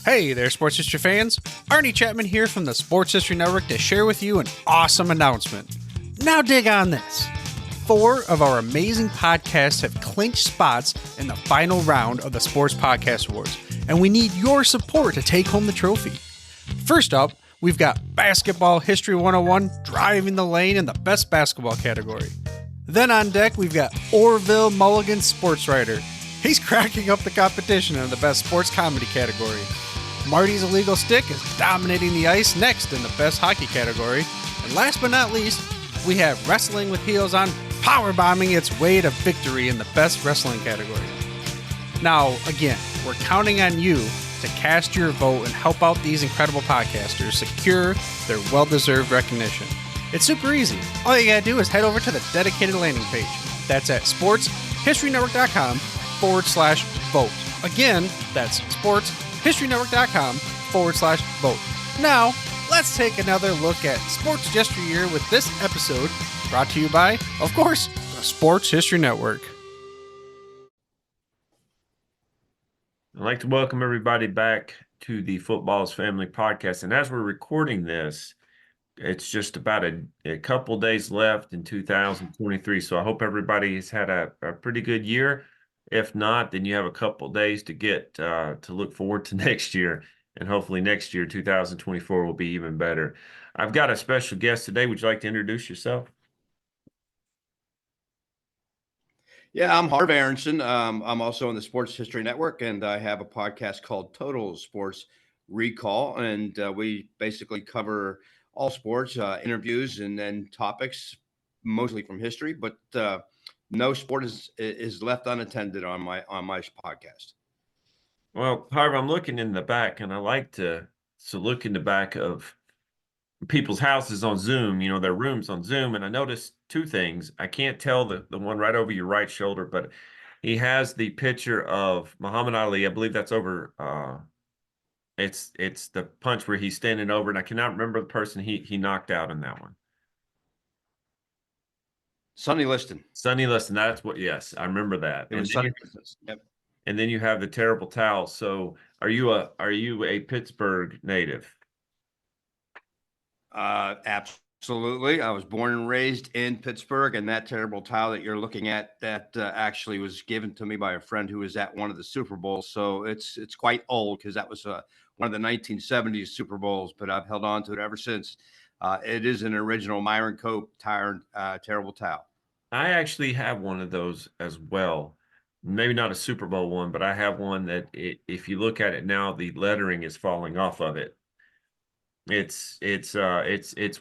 Hey there, Sports History fans. Arnie Chapman here from the Sports History Network to share with you an awesome announcement. Now dig on this. 4 of our amazing podcasts have clinched spots in the final round of the Sports Podcast Awards, and we need your support to take home the trophy. First up, we've got Basketball History 101 driving the lane in the Best Basketball category. Then on deck, we've got Orville Mulligan Sports Writer. He's cracking up the competition in the Best Sports Comedy category. Marty's Illegal Stick is dominating the ice next in the Best Hockey category. And last but not least, we have Wrestling with Heels on powerbombing its way to victory in the Best Wrestling category. Now, again, we're counting on you to cast your vote and help out these incredible podcasters secure their well-deserved recognition. It's super easy. All you gotta do is head over to the dedicated landing page. That's at sportshistorynetwork.com/vote. Again, that's sportshistorynetwork.com/vote. Now, let's take another look at sports yesteryear with this episode brought to you by, of course, the Sports History Network. I'd like to welcome everybody back to the Football's Family Podcast. And as we're recording this, it's just about a couple days left in 2023. So I hope everybody has had a pretty good year. If not, then you have a couple days to get to look forward to next year. And hopefully next year, 2024, will be even better. I've got a special guest today. Would you like to introduce yourself? Yeah, I'm Harv Aronson. I'm also on the Sports History Network, and I have a podcast called Total Sports Recall. And we basically cover all sports, interviews, and then topics, mostly from history. But no sport is left unattended on my podcast. Well, Harv, I'm looking in the back, and I like to look in the back of people's houses on Zoom, their rooms on Zoom. And I noticed two things. I can't tell the one right over your right shoulder, but he has the picture of Muhammad Ali. I believe that's over. It's the punch where he's standing over, and I cannot remember the person he knocked out in that one. Sonny Liston. Sonny Liston. That's what. Yes, I remember that. It was Sonny Liston. Yep. And then you have the terrible towel. So, are you a Pittsburgh native? Absolutely. I was born and raised in Pittsburgh, and that terrible towel that you're looking at, that actually was given to me by a friend who was at one of the Super Bowls. So it's quite old, because that was one of the 1970s Super Bowls, but I've held on to it ever since. It is an original Myron Cope terrible towel. I actually have one of those as well. Maybe not a Super Bowl one, but I have one that if you look at it now, the lettering is falling off of it. It's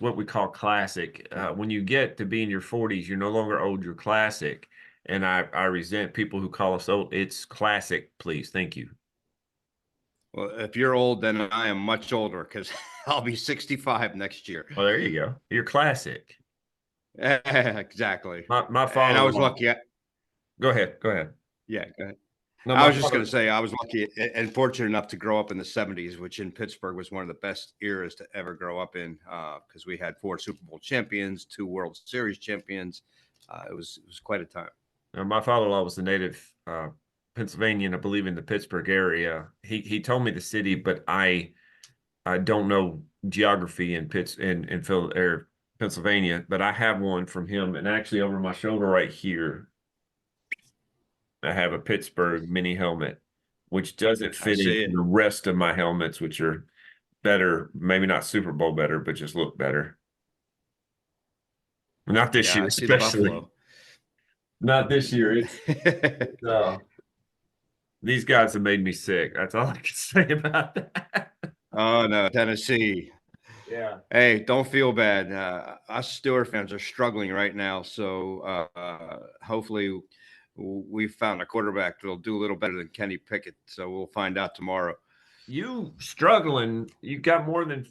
what we call classic. When you get to be in your 40s, you're no longer old, you're classic. And I resent people who call us old. It's classic, please. Thank you. Well, if you're old, then I am much older, because I'll be 65 next year. Well, there you go. You're classic. Exactly. My father. And I was lucky. Go ahead. Yeah, go ahead. No, I was just going to say, I was lucky and fortunate enough to grow up in the 70s, which in Pittsburgh was one of the best eras to ever grow up in, because we had 4 Super Bowl champions, 2 World Series champions. It was quite a time. My father-in-law was a native Pennsylvanian, I believe, in the Pittsburgh area. He told me the city, but I don't know geography in Pennsylvania. But I have one from him, and actually over my shoulder right here, I have a Pittsburgh mini helmet, which doesn't fit into the rest of my helmets, which are better, maybe not Super Bowl better, but just look better. Not this year, especially. Not this year. These guys have made me sick. That's all I can say about that. Oh, no, Tennessee. Yeah. Hey, don't feel bad. Us Steelers fans are struggling right now, so hopefully we found a quarterback that'll do a little better than Kenny Pickett. So we'll find out tomorrow. You struggling? You got more than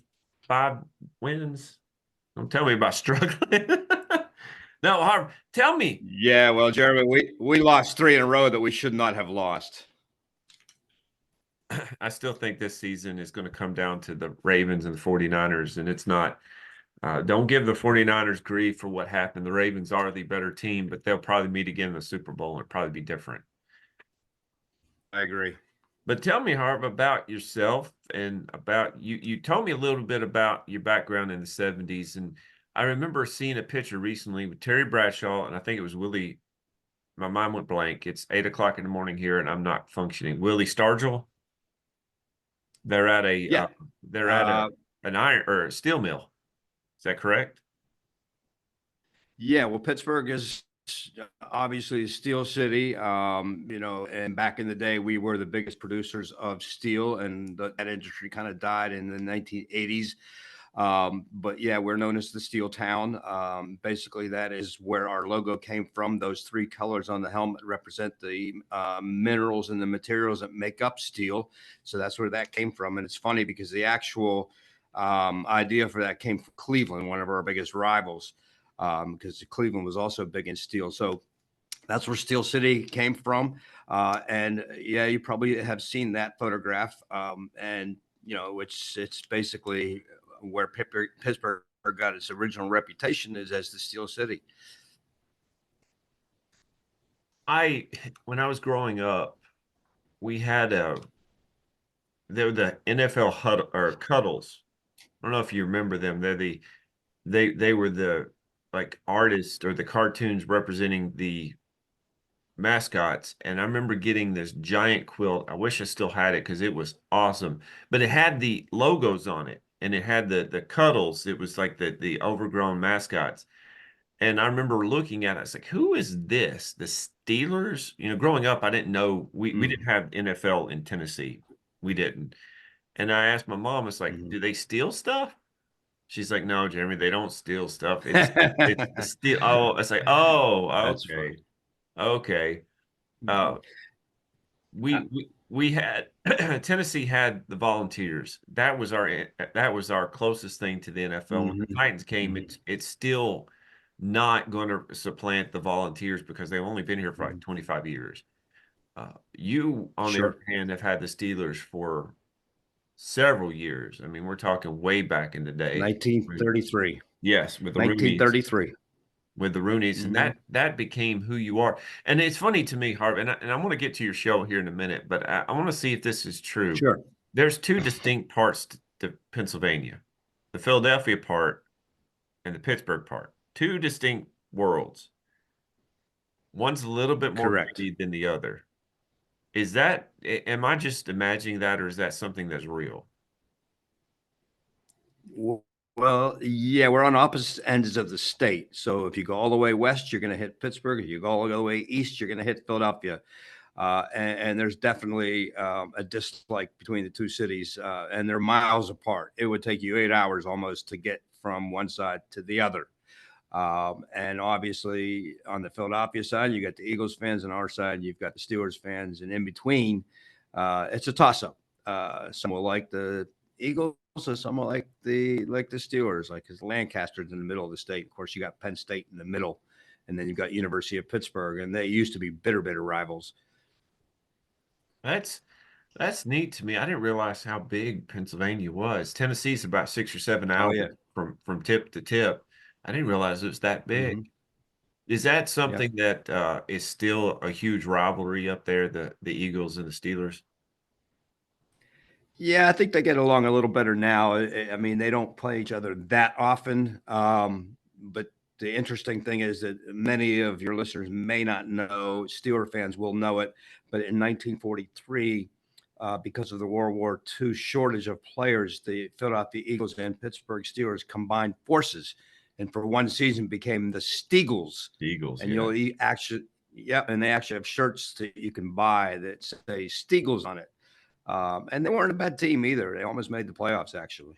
5 wins? Don't tell me about struggling. No, Harv, tell me. Yeah, well, Jeremy, we lost 3 in a row that we should not have lost. I still think this season is going to come down to the Ravens and the 49ers, and it's not. Don't give the 49ers grief for what happened. The Ravens are the better team, but they'll probably meet again in the Super Bowl, and it'll probably be different. I agree. But tell me, Harv, about yourself and about you. You told me a little bit about your background in the 70s. And I remember seeing a picture recently with Terry Bradshaw, and I think it was Willie. My mind went blank. It's 8 o'clock in the morning here, and I'm not functioning. Willie Stargell. They're at a Yeah. they're at an iron or a steel mill. Is that correct? Yeah, well, Pittsburgh is obviously a steel city. And back in the day, we were the biggest producers of steel, and that industry kind of died in the 1980s. But yeah, we're known as the Steel Town. Basically, that is where our logo came from. Those three colors on the helmet represent the minerals and the materials that make up steel. So that's where that came from. And it's funny because the actual idea for that came from Cleveland, one of our biggest rivals, because Cleveland was also big in steel. So that's where Steel City came from. And yeah, you probably have seen that photograph. And it's basically where Pittsburgh got its original reputation is as the Steel City. When I was growing up, we had they were the NFL huddle or cuddles. I don't know if you remember them. They were the like artists or the cartoons representing the mascots. And I remember getting this giant quilt. I wish I still had it because it was awesome. But it had the logos on it and it had the cuddles. It was like the overgrown mascots. And I remember looking at it, I was like, who is this? The Steelers? Growing up, I didn't know we didn't have NFL in Tennessee. We didn't. And I asked my mom, it's like, do they steal stuff? She's like, no, Jeremy, they don't steal stuff. It's the steal. Oh, it's like, oh, That's okay. funny. Okay. Uh, we had Tennessee had the Volunteers. That was our closest thing to the NFL. When the Mhm. Titans came, Mhm. it's still not going to supplant the Volunteers because they've only been here for like Mhm. 25 years. You, on the other Sure. hand, have had the Steelers for several years. I mean, we're talking way back in the day. 1933. Yes, with the Roonies. 1933. With the Roonies, and Mhm. that became who you are. And it's funny to me, Harv, and I want to get to your show here in a minute, but I want to see if this is true. Sure. There's two distinct parts to Pennsylvania, the Philadelphia part and the Pittsburgh part. Two distinct worlds. One's a little bit more Correct. gritty than the other. Am I just imagining that, or is that something that's real? Well, yeah, we're on opposite ends of the state. So if you go all the way west, you're going to hit Pittsburgh. If you go all the way east, you're going to hit Philadelphia. And there's definitely a dislike between the two cities, and they're miles apart. It would take you 8 hours almost to get from one side to the other. And obviously, on the Philadelphia side, you got the Eagles fans, and our side, you've got the Steelers fans. And in between, it's a toss-up. Some will like the Eagles, so some will like the Steelers, like because Lancaster's in the middle of the state. Of course, you got Penn State in the middle, and then you've got University of Pittsburgh, and they used to be bitter rivals. That's neat to me. I didn't realize how big Pennsylvania was. Tennessee's about 6 or 7 Oh hours yeah. from tip to tip. I didn't realize it was that big. Mm-hmm. Is that Yeah. something that is still a huge rivalry up there, the Eagles and the Steelers? Yeah, I think they get along a little better now. I mean, they don't play each other that often. But the interesting thing is that many of your listeners may not know, Steeler fans will know it, but in 1943, because of the World War II shortage of players, the Philadelphia Eagles and Pittsburgh Steelers combined forces and for one season became the Steagles. The Eagles, And yeah. and they actually have shirts that you can buy that say Steagles on it. And they weren't a bad team either. They almost made the playoffs, actually.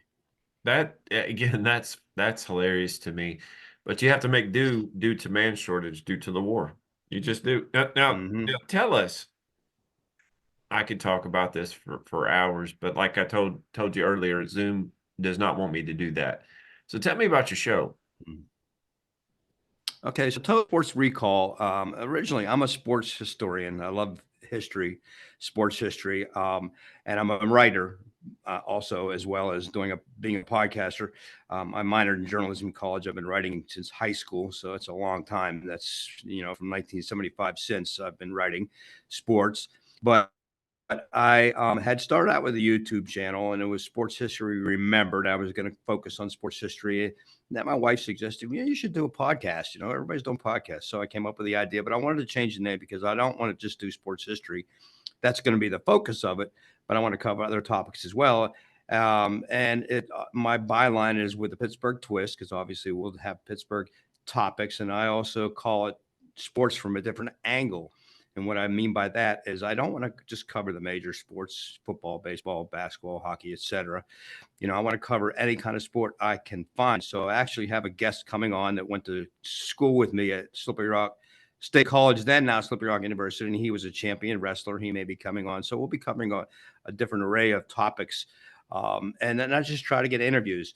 That again, that's hilarious to me. But you have to make do due to man shortage due to the war. You just do. Now Mm-hmm. tell us. I could talk about this for hours, but like I told you earlier, Zoom does not want me to do that. So tell me about your show. Okay, so Total Sports Recall. Originally, I'm a sports historian. I love history, sports history, and I'm a writer also, as well as being a podcaster. I minored in journalism in college. I've been writing since high school, so it's a long time. That's from 1975 since I've been writing sports, but I had started out with a YouTube channel, and it was Sports History Remembered. I was going to focus on sports history. And then my wife suggested, you should do a podcast. Everybody's doing podcasts. So I came up with the idea, but I wanted to change the name because I don't want to just do sports history. That's going to be the focus of it, but I want to cover other topics as well. My byline is with the Pittsburgh twist, because obviously we'll have Pittsburgh topics, and I also call it sports from a different angle. And what I mean by that is I don't want to just cover the major sports, football, baseball, basketball, hockey, etc. I want to cover any kind of sport I can find. So I actually have a guest coming on that went to school with me at Slippery Rock State College, then now Slippery Rock University, and he was a champion wrestler. He may be coming on. So we'll be covering a different array of topics. And then I just try to get interviews.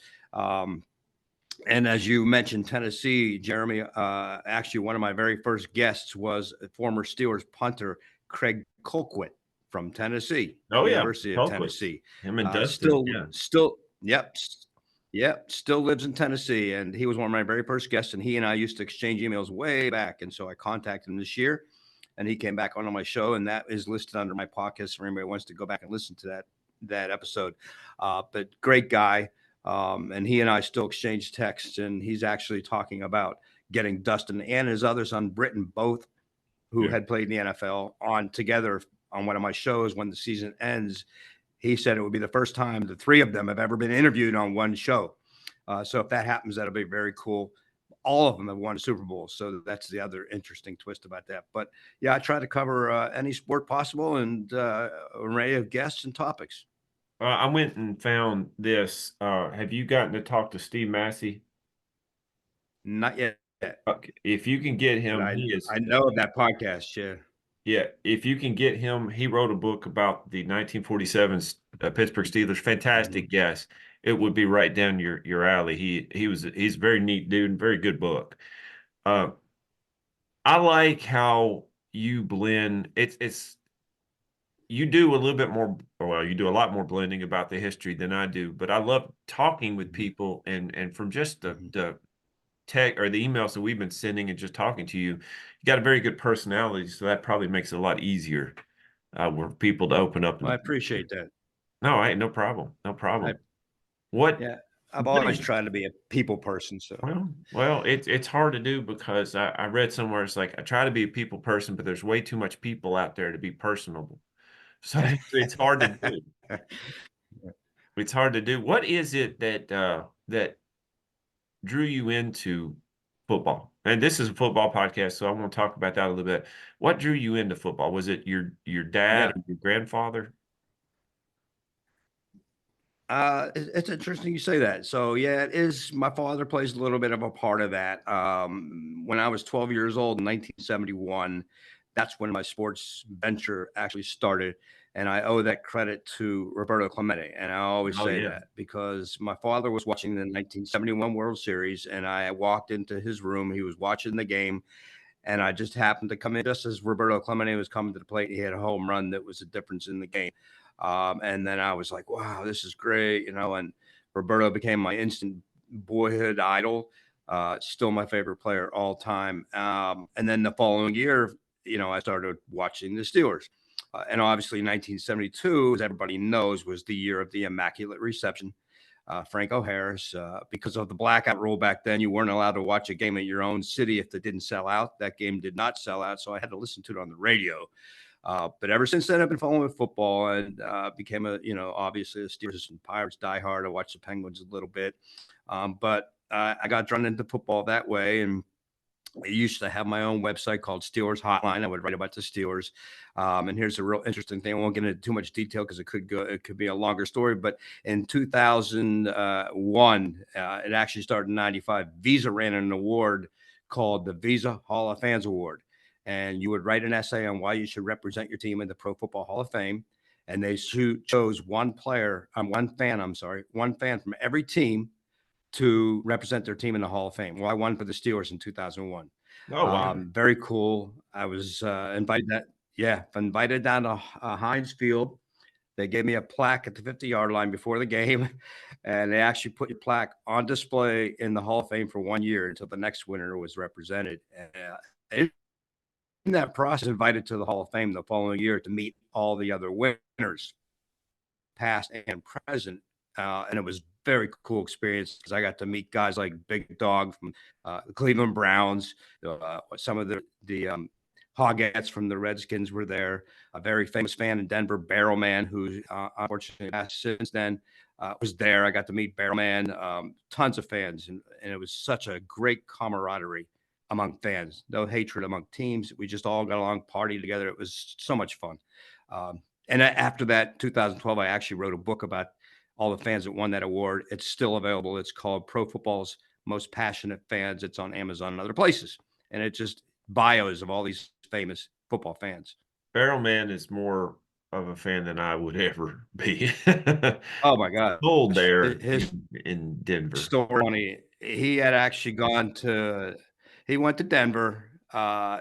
And as you mentioned, Tennessee, Jeremy, actually one of my very first guests was a former Steelers punter, Craig Colquitt from Tennessee, University of Tennessee. Him and Dustin, still lives in Tennessee. And he was one of my very first guests, and he and I used to exchange emails way back. And so I contacted him this year, and he came back on my show, and that is listed under my podcast for anybody who wants to go back and listen to that episode. But great guy. And he and I still exchange texts, and he's actually talking about getting Dustin and his other son, Britton, both who had played in the NFL, on together on one of my shows when the season ends. He said it would be the first time the three of them have ever been interviewed on one show. So if that happens, that'll be very cool. All of them have won a Super Bowl. So that's the other interesting twist about that. But yeah, I try to cover any sport possible and array of guests and topics. I went and found this. Have you gotten to talk to Steve Massey? Not yet. Okay. If you can get him, I know of that podcast. Yeah. Yeah. If you can get him, he wrote a book about the 1947 Pittsburgh Steelers. Fantastic guest. It would be right down your alley. He's a very neat dude, very good book. I like how you blend. You do a little bit more, well, you do a lot more blending about the history than I do, but I love talking with people and from just the tech or the emails that we've been sending and just talking to you, you got a very good personality. So that probably makes it a lot easier for people to open up. Well, I appreciate that. No, no problem. No problem. I've always tried to be a people person. So well, it's hard to do because I read somewhere it's like I try to be a people person, but there's way too much people out there to be personable. So it's hard to do. It's hard to do. What is it that drew you into football? And this is a football podcast, so I want to talk about that a little bit. What drew you into football? Was it your dad or your grandfather? It's interesting you say that. So yeah, it is. My father plays a little bit of a part of that. When I was 12 years old in 1971, that's when my sports venture actually started. And I owe that credit to Roberto Clemente. And I always say that because my father was watching the 1971 World Series, and I walked into his room. He was watching the game, and I just happened to come in just as Roberto Clemente was coming to the plate. He had a home run that was a difference in the game. And then I was like, wow, this is great. And Roberto became my instant boyhood idol. Still my favorite player all time. And then the following year, I started watching the Steelers. And obviously 1972, as everybody knows, was the year of the Immaculate Reception. Franco Harris, because of the blackout rule back then, you weren't allowed to watch a game at your own city if it didn't sell out. That game did not sell out, so I had to listen to it on the radio. But ever since then, I've been following football and became obviously a Steelers and Pirates diehard. I watched the Penguins a little bit, but I got drawn into football that way. And I used to have my own website called Steelers Hotline. I would write about the Steelers. And here's a real interesting thing. I won't get into too much detail because it could be a longer story. But in 2001, it actually started in 95. Visa ran an award called the Visa Hall of Fans Award. And you would write an essay on why you should represent your team in the Pro Football Hall of Fame. And they chose one fan from every team to represent their team in the Hall of Fame. Well, I won for the Steelers in 2001. Oh, wow. Very cool. I was invited down to Heinz Field. They gave me a plaque at the 50-yard line before the game, and they actually put your plaque on display in the Hall of Fame for 1 year until the next winner was represented. that process, invited to the Hall of Fame the following year to meet all the other winners, past and present. And it was very cool experience because I got to meet guys like Big Dog from the Cleveland Browns. Some of the Hogettes from the Redskins were there. A very famous fan in Denver, Barrelman, who unfortunately passed since then, was there. I got to meet Barrelman. Tons of fans, and it was such a great camaraderie among fans. No hatred among teams. We just all got along, partied together. It was so much fun. And after that, 2012, I actually wrote a book about all the fans that won that award. It's still available. It's called Pro Football's Most Passionate Fans. It's on Amazon and other places. And it just bios of all these famous football fans. Barrelman is more of a fan than I would ever be. Oh my God. Cold there His in Denver. story, he had actually he went to Denver.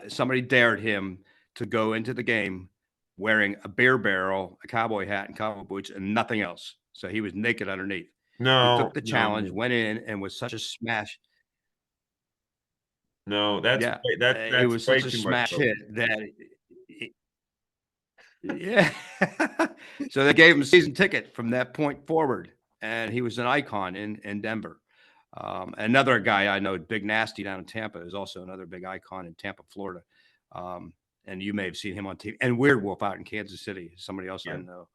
Somebody dared him to go into the game wearing a beer barrel, a cowboy hat, and cowboy boots, and nothing else. So he was naked underneath. He took the challenge, went in, and was such a smash. No, that's it was way such a too smash much. hit that, yeah. So they gave him a season ticket from that point forward, and he was an icon in Denver. Another guy I know, Big Nasty down in Tampa, is also another big icon in Tampa, Florida. And you may have seen him on TV. And Weird Wolf out in Kansas City, somebody else I know.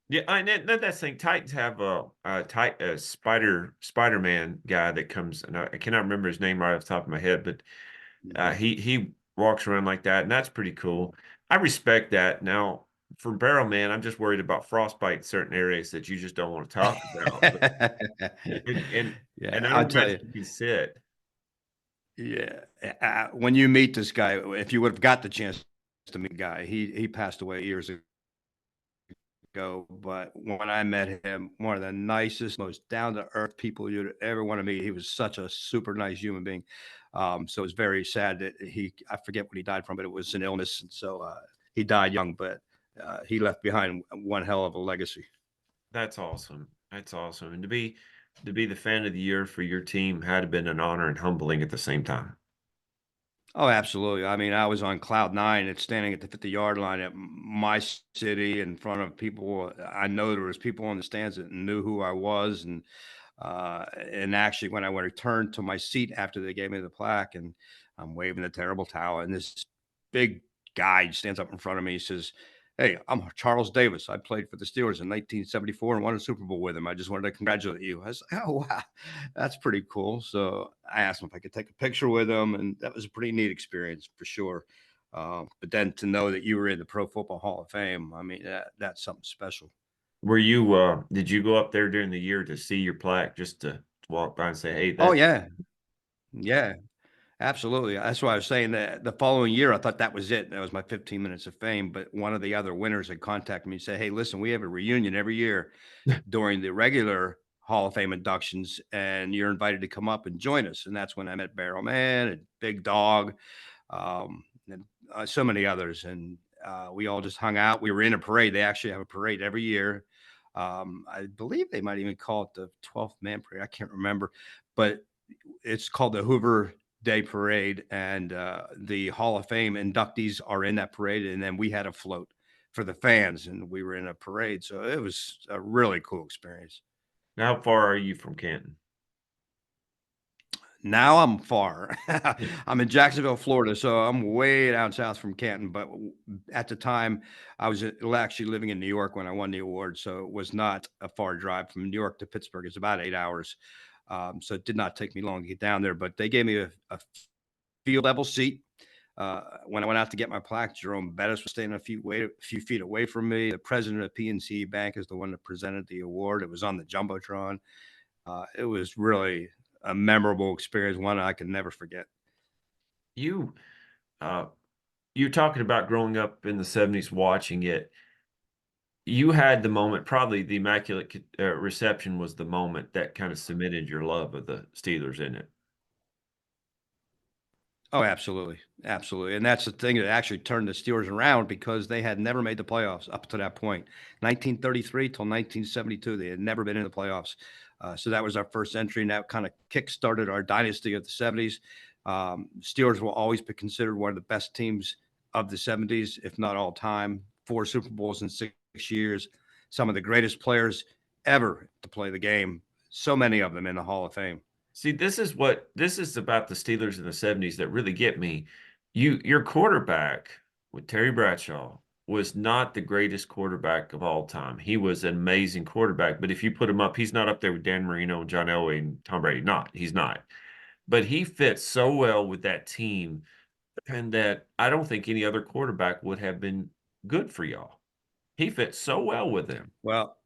Yeah, that's the thing. Titans have a Spider-Man guy that comes, and I cannot remember his name right off the top of my head, but he walks around like that, and that's pretty cool. I respect that. Now, for Barrelman, I'm just worried about frostbite in certain areas that you just don't want to talk about. and I I'll don't tell imagine you can sit. Yeah, when you meet this guy, if you would have got the chance to meet the guy, he passed away years ago. But when I met him, one of the nicest, most down to earth people you'd ever want to meet. He was such a super nice human being. So it's very sad that I forget what he died from, but it was an illness, and so he died young. But he left behind one hell of a legacy. That's awesome. That's awesome. And to be the fan of the year for your team had been an honor and humbling at the same time. Oh, absolutely. I mean, I was on cloud nine and standing at the 50-yard line at my city in front of people. I know there was people on the stands that knew who I was. And actually, when I returned to my seat after they gave me the plaque, and I'm waving the terrible towel, and this big guy stands up in front of me. He says, "Hey, I'm Charles Davis. I played for the Steelers in 1974 and won a Super Bowl with him. I just wanted to congratulate you." I was like, "Oh, wow, that's pretty cool." So I asked him if I could take a picture with him, and that was a pretty neat experience for sure. But then to know that you were in the Pro Football Hall of Fame, I mean, that's something special. Were you did you go up there during the year to see your plaque, just to walk by and say, "Hey, Oh that"? yeah, yeah. Absolutely. That's why I was saying that the following year, I thought that was it. That was my 15 minutes of fame. But one of the other winners had contacted me and said, "Hey, listen, we have a reunion every year during the regular Hall of Fame inductions, and you're invited to come up and join us." And that's when I met Barrelman and Big Dog, and so many others. And we all just hung out. We were in a parade. They actually have a parade every year. I believe they might even call it the 12th Man Parade. I can't remember, but it's called the Hoover Day Parade, and the Hall of Fame inductees are in that parade. And then we had a float for the fans, and we were in a parade. So it was a really cool experience. How far are you from Canton? Now I'm far. I'm in Jacksonville, Florida, so I'm way down south from Canton. But at the time, I was actually living in New York when I won the award, so it was not a far drive from New York to Pittsburgh. It's about 8 hours, so it did not take me long to get down there. But they gave me a field level seat. When I went out to get my plaque, Jerome Bettis was standing a few feet away from me. The president of PNC Bank is the one that presented the award. It was on the Jumbotron. It was really a memorable experience, one I can never forget. You you're talking about growing up in the 70s, watching it. You had the moment, probably the Immaculate Reception was the moment that kind of cemented your love of the Steelers in it. Oh, absolutely. Absolutely. And that's the thing that actually turned the Steelers around, because they had never made the playoffs up to that point. 1933 till 1972, they had never been in the playoffs. So that was our first entry, and that kind of kick-started our dynasty of the 70s. Steelers will always be considered one of the best teams of the 70s, if not all time. 4 Super Bowls in 6 years. Some of the greatest players ever to play the game. So many of them in the Hall of Fame. See, this is about the Steelers in the 70s that really get me. Your quarterback with Terry Bradshaw was not the greatest quarterback of all time. He was an amazing quarterback, but if you put him up, he's not up there with Dan Marino and John Elway and Tom Brady. He's not. But he fits so well with that team, and that I don't think any other quarterback would have been good for y'all. He fits so well with them. Well,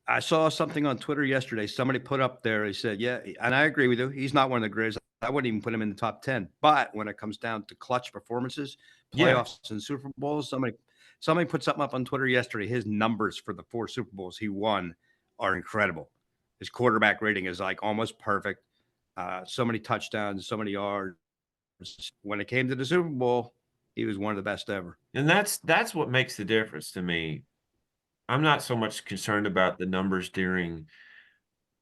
I saw something on Twitter yesterday. Somebody put up there, he said, yeah, and I agree with you. He's not one of the greatest. I wouldn't even put him in the top 10. But when it comes down to clutch performances, playoffs and Super Bowls, somebody put something up on Twitter yesterday. His numbers for the 4 Super Bowls he won are incredible. His quarterback rating is like almost perfect. So many touchdowns, so many yards. When it came to the Super Bowl, he was one of the best ever. And that's what makes the difference to me. I'm not so much concerned about the numbers during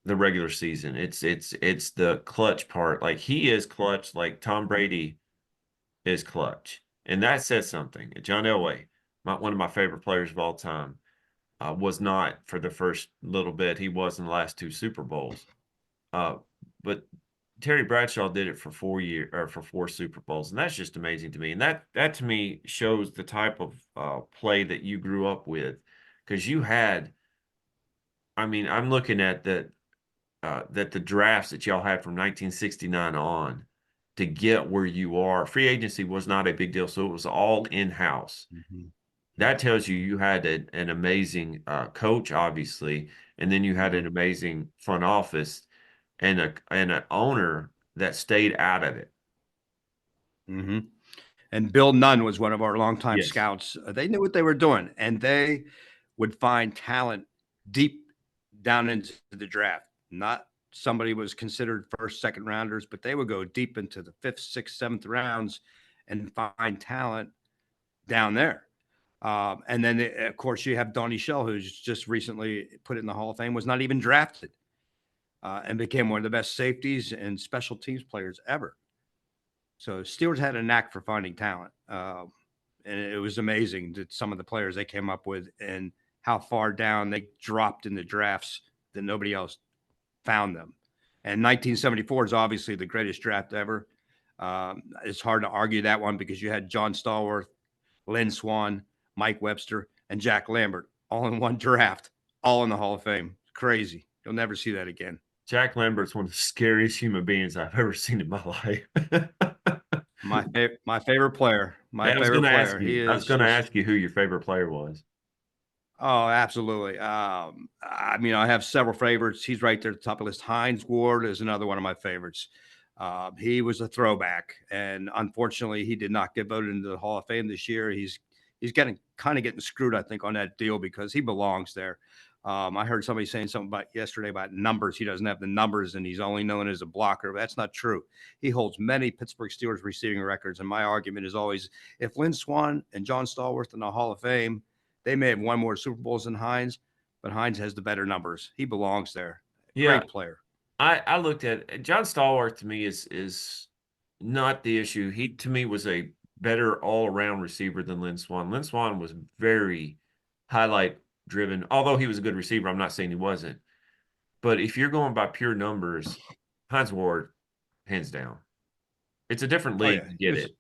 the regular season. It's the clutch part. Like, he is clutch, like Tom Brady is clutch. And that says something. John Elway, one of my favorite players of all time, was not for the first little bit. He was in the last 2 Super Bowls. But Terry Bradshaw did it for 4 Super Bowls, and that's just amazing to me. And that to me shows the type of play that you grew up with, because you had. I mean, I'm looking at the drafts that y'all had from 1969 on to get where you are. Free agency was not a big deal, so it was all in-house. Mm-hmm. That tells you had an amazing coach, obviously, and then you had an amazing front office and an owner that stayed out of it. Mm-hmm. And Bill Nunn was one of our longtime Yes. scouts. They knew what they were doing, and they would find talent deep down into the draft. Not somebody was considered first, second rounders, but they would go deep into the 5th, 6th, 7th rounds and find talent down there. And then, of course, you have Donnie Shell, who's just recently put in the Hall of Fame, was not even drafted, and became one of the best safeties and special teams players ever. So Steelers had a knack for finding talent. And it was amazing that some of the players they came up with and how far down they dropped in the drafts that nobody else found them. And 1974 is obviously the greatest draft ever. It's hard to argue that one because you had John Stallworth, Lynn Swann, Mike Webster, and Jack Lambert all in one draft, all in the Hall of Fame. Crazy. You'll never see that again. Jack Lambert's one of the scariest human beings I've ever seen in my life. My favorite player. I was going to ask you who your favorite player was. Oh, absolutely. I mean, I have several favorites. He's right there at the top of the list. Hines Ward is another one of my favorites. He was a throwback, and unfortunately, he did not get voted into the Hall of Fame this year. He's getting screwed, I think, on that deal because he belongs there. I heard somebody saying something about yesterday about numbers. He doesn't have the numbers, and he's only known as a blocker. But that's not true. He holds many Pittsburgh Steelers receiving records, and my argument is always, if Lynn Swann and John Stallworth in the Hall of Fame, they may have won more Super Bowls than Hines, but Hines has the better numbers. He belongs there. Yeah. Great player. I looked at John Stallworth. To me, is not the issue. He, to me, was a better all-around receiver than Lynn Swann. Lynn Swann was very highlight driven. Although he was a good receiver, I'm not saying he wasn't. But if you're going by pure numbers, Hines Ward, hands down. It's a different league to get it.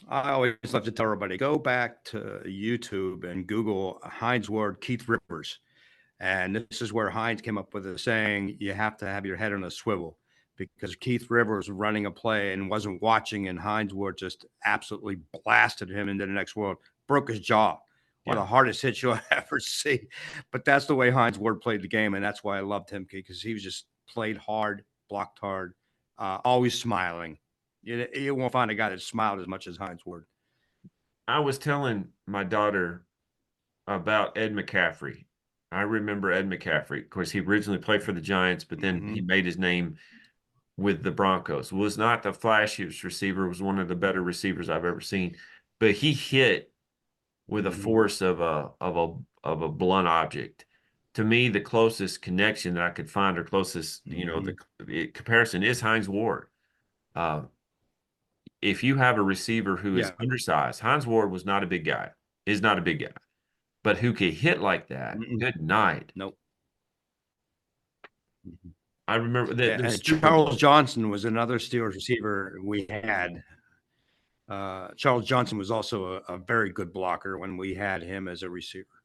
I always love to tell everybody, go back to YouTube and Google Hines Ward, Keith Rivers. And this is where Hines came up with a saying, you have to have your head on a swivel, because Keith Rivers was running a play and wasn't watching, and Hines Ward just absolutely blasted him into the next world, broke his jaw. One of the hardest hits you'll ever see. But that's the way Hines Ward played the game, and that's why I loved him, because he was just played hard, blocked hard, always smiling. You won't find a guy that smiled as much as Hines Ward. I was telling my daughter about Ed McCaffrey. I remember Ed McCaffrey. Of course, he originally played for the Giants, but then he made his name with the Broncos. Was not the flashiest receiver, was one of the better receivers I've ever seen. But he hit with a force of a blunt object. To me, the closest connection that I could find, or closest, the comparison, is Hines Ward. If you have a receiver who is Yeah. undersized, Hines Ward was not a big guy, is not a big guy, but who could hit like that, good night. Nope. Mhm. I remember that Yeah, the and Super Charles Bowl. Johnson was another Steelers receiver we had. Charles Johnson was also a very good blocker when we had him as a receiver.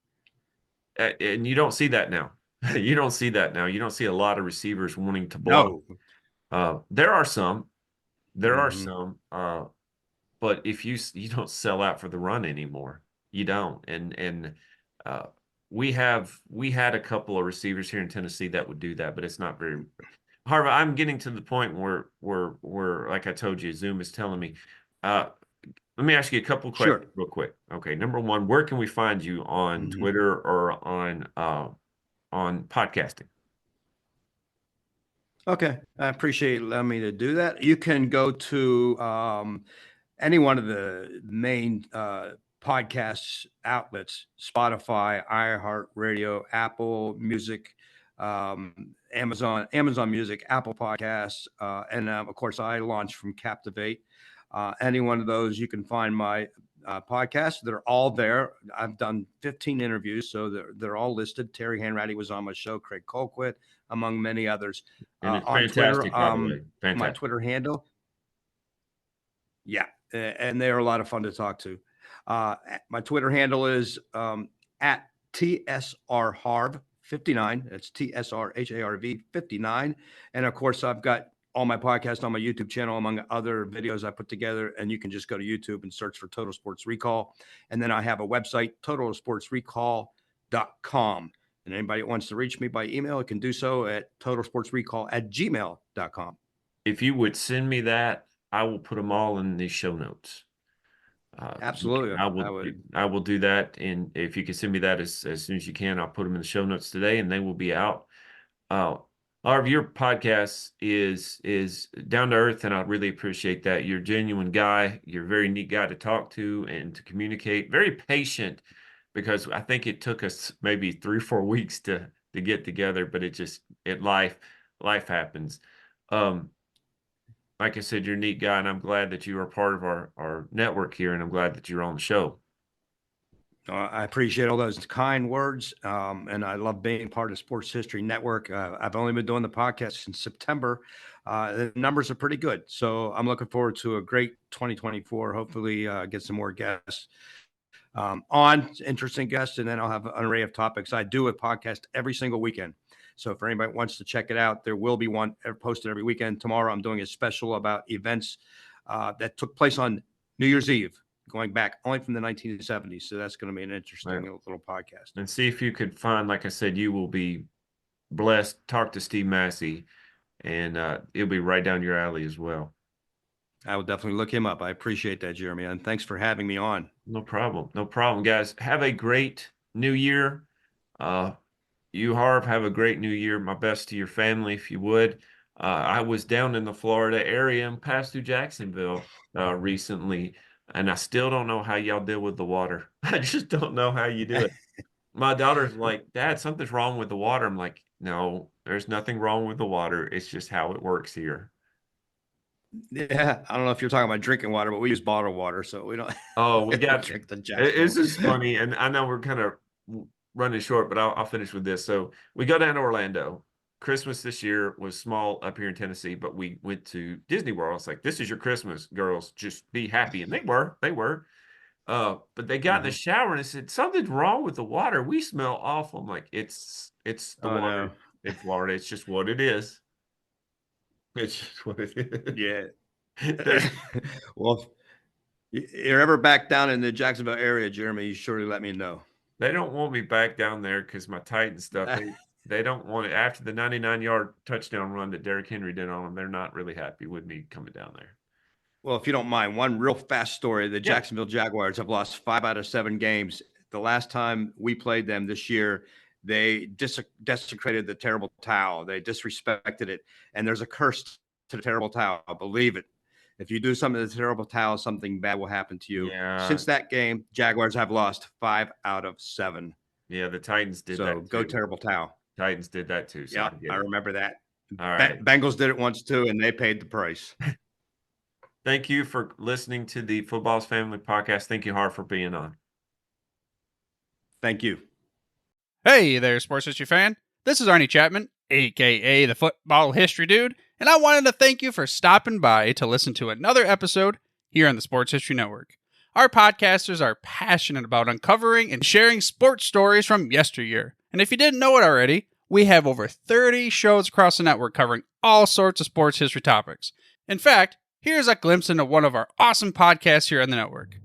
And you don't see that now. You don't see that now. You don't see a lot of receivers wanting to block. No. There are some. There are Mhm. some. But if you don't sell out for the run anymore, you don't. And we had a couple of receivers here in Tennessee that would do that, but it's not very. Harv, I'm getting to the point where like I told you, Zoom is telling me. Let me ask you a couple of Sure. questions real quick. Okay, number one, where can we find you on Mhm. Twitter or on podcasting? Okay. I appreciate you allowing me to do that. You can go to any one of the main podcast outlets: Spotify, iHeartRadio, Apple Music, Amazon Music, Apple Podcasts, and of course I launched from Captivate. Any one of those, you can find my podcasts. They're all there. I've done 15 interviews, so they're all listed. Terry Hanratty was on my show, Craig Colquitt, among many others. And it's On Twitter, fantastic, by the way. my Fantastic. Twitter handle, yeah, and they are a lot of fun to talk to. My Twitter handle is at TSR Harv 59. It's TSRHARV 59. And of course, I've got all my podcasts on my YouTube channel, among other videos I put together. And you can just go to YouTube and search for Total Sports Recall. And then I have a website, totalsportsrecall.com. And anybody that wants to reach me by email can do so at totalsportsrecall@gmail.com. If you would send me that, I will put them all in the show notes. Absolutely. I will do that, and if you can send me that as soon as you can, I'll put them in the show notes today, and they will be out. Harv, your podcast is down to earth, and I really appreciate that. You're a genuine guy. You're a very neat guy to talk to and to communicate. Very patient, because I think it took us maybe 3 or 4 weeks to get together, but life happens. Like I said, you're a neat guy, and I'm glad that you are part of our network here, and I'm glad that you're on the show. I appreciate all those kind words, and I love being part of Sports History Network. I've only been doing the podcast since September. The numbers are pretty good, so I'm looking forward to a great 2024. Hopefully, get some more guests on, interesting guests, and then I'll have an array of topics. I do a podcast every single weekend. So if anybody wants to check it out, there will be one posted every weekend. Tomorrow, I'm doing a special about events that took place on New Year's Eve, going back only from the 1970s. So that's going to be an interesting little podcast. And see if you could find, like I said, you will be blessed. Talk to Steve Massey, and it'll be right down your alley as well. I will definitely look him up. I appreciate that, Jeremy, and thanks for having me on. No problem. No problem, guys. Have a great new year. You, Harv, have a great new year. My best to your family, if you would. I was down in the Florida area and passed through Jacksonville recently, and I still don't know how y'all deal with the water. I just don't know how you do it. My daughter's like, Dad, something's wrong with the water. I'm like, no, there's nothing wrong with the water. It's just how it works here. Yeah, I don't know if you're talking about drinking water, but we use bottled water, so we don't. Oh, we got drink the this is funny, and I know we're kind of running short, but I'll finish with this. So we go down to Orlando. Christmas this year was small up here in Tennessee, but we went to Disney World. It's like, this is your Christmas, girls. Just be happy. And they were. But they got in the shower and they said, something's wrong with the water. We smell awful. I'm like, it's the water in Florida. It's just what it is. It's just what it is. Yeah. Well, if you're ever back down in the Jacksonville area, Jeremy, you surely let me know. They don't want me back down there because my Titan stuff, they don't want it. After the 99-yard touchdown run that Derrick Henry did on them, they're not really happy with me coming down there. Well, if you don't mind, one real fast story. The Jacksonville Jaguars have lost 5 out of 7 games. The last time we played them this year, they desecrated the terrible towel. They disrespected it. And there's a curse to the terrible towel. Believe it. If you do something to the terrible towel, something bad will happen to you. Yeah. Since that game, Jaguars have lost 5 out of 7. Yeah, the Titans did that. So go terrible towel. Titans did that too. So yeah, I remember that. All right. Bengals did it once too, and they paid the price. Thank you for listening to the Football's Family Podcast. Thank you, Harv, for being on. Thank you. Hey there, sports history fan. This is Arnie Chapman, aka the Football History Dude, and I wanted to thank you for stopping by to listen to another episode here on the Sports History Network. Our podcasters are passionate about uncovering and sharing sports stories from yesteryear. And if you didn't know it already, we have over 30 shows across the network covering all sorts of sports history topics. In fact, here's a glimpse into one of our awesome podcasts here on the network.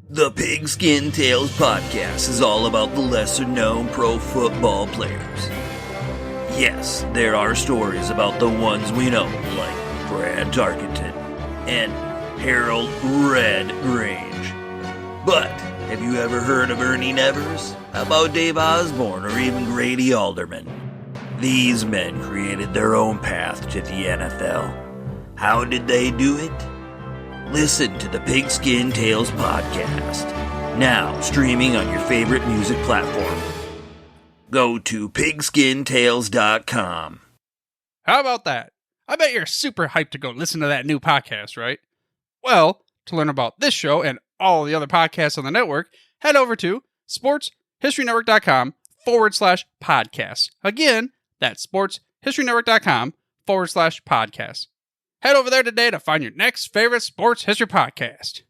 The Pigskin Tales podcast is all about the lesser-known pro football players. Yes, there are stories about the ones we know, like Brad Tarkenton and Harold Red Grange. But have you ever heard of Ernie Nevers? How about Dave Osborne or even Grady Alderman? These men created their own path to the NFL. How did they do it? Listen to the Pigskin Tales podcast, now streaming on your favorite music platform. Go to pigskintales.com. How about that? I bet you're super hyped to go listen to that new podcast, right? Well, to learn about this show and all the other podcasts on the network, head over to sportshistorynetwork.com/podcasts. Again, that's sportshistorynetwork.com/podcasts. Head over there today to find your next favorite sports history podcast.